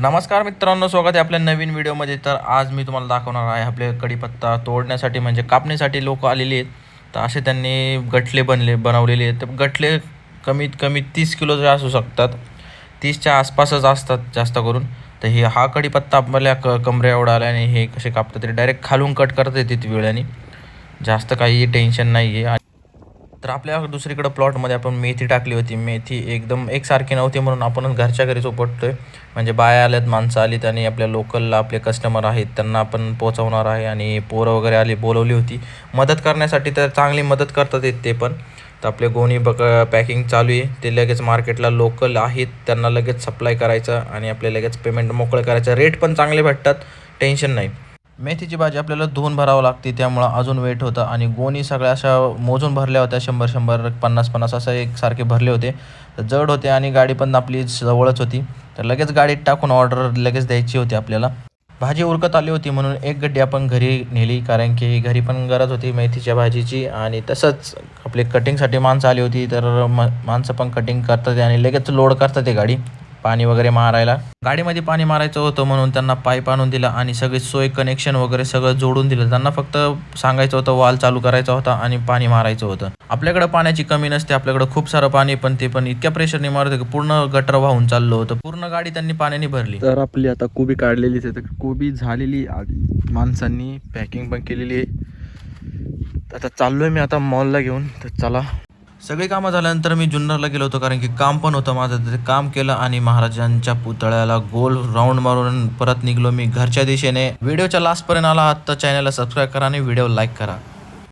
नमस्कार मित्रांनो, स्वागत आहे आपल्या नवीन व्हिडिओमध्ये. तर आज मी तुम्हाला दाखवणार आहे आपले कढीपत्ता तोडण्यासाठी म्हणजे कापणीसाठी लोक आलेली आहेत. तर असे त्यांनी गठले बनवलेले आहेत. तर गठले कमीत कमी 30 किलोचे असू शकतात, 30च्या आसपासच असतात जास्त करून. तर हा कढीपत्ता आपल्या कमरे एवढा आला आणि हे कसे कापतात ते डायरेक्ट खालून कट करता येते वेळाने, जास्त काही टेन्शन नाही आहे. तर आपल्या दुसरीकडं प्लॉटमध्ये आपण मेथी टाकली होती. मेथी एकदम एकसारखी नव्हती म्हणून आपण घरच्या घरीच उपटतोय. म्हणजे बाया आल्यात, माणसं आलीत आणि आपल्या लोकलला आपले कस्टमर आहेत त्यांना आपण पोचवणार आहे. आणि पोरं वगैरे आली, बोलवली होती मदत करण्यासाठी. तर चांगली मदत करतात ते पण. तर आपले गोणी पॅकिंग चालू आहे. ते लगेच मार्केटला लोकल आहेत त्यांना लगेच सप्लाय करायचं आणि आपले लगेच पेमेंट मोकळं करायचं. रेट पण चांगले भेटतात, टेन्शन नाही. मेथीची भाजी आपल्याला धुवून भरावं लागते, त्यामुळं अजून वेट होतं. आणि गोणी सगळ्या अशा मोजून भरल्या होत्या, 100-100, 50-50 असं एकसारखे भरले होते. तर जड होते आणि गाडी पण आपली जवळच होती. तर लगेच गाडीत टाकून ऑर्डर लगेच द्यायची होती आपल्याला. भाजी उरकत आली होती म्हणून एक गड्डी आपण घरी नेली, कारण की घरी पण गरज होती मेथीच्या भाजीची. आणि तसंच आपले कटिंगसाठी माणसं आली होती, तर माणसं पण कटिंग करतात आणि लगेच लोड करतात ते गाडी पाणी वगैरे मारायला. गाडीमध्ये पाणी मारायचं होतं म्हणून त्यांना पाईप आणून दिला आणि सगळी सोय, कनेक्शन वगैरे सगळं जोडून दिलं. त्यांना फक्त सांगायचं होतं, वाल चालू करायचा होता आणि पाणी मारायचं होतं. आपल्याकडं पाण्याची कमी नसते, आपल्याकडं खूप सारं पाणी, पण ते पण इतक्या प्रेशरने मारत की पूर्ण गटर वाहून चाललं होतं. पूर्ण गाडी त्यांनी पाण्याने भरली. तर आपली आता कोबी काढलेलीच आहे. तर कोबी झालेली माणसांनी पॅकिंग पण केलेली आहे. आता चाललोय मी आता मॉलला घेऊन. तर चला. सगळी कामं झाल्यानंतर मी जुन्नरला गेलो होतो, कारण की काम पण होतं माझं. ते काम केलं आणि महाराजांच्या पुतळ्याला गोल राऊंड मारून परत निघलो मी घरच्या दिशेने. व्हिडिओच्या लास्टपर्यंत आला आहात तर चॅनलला सबस्क्राईब करा आणि व्हिडिओ लाईक करा.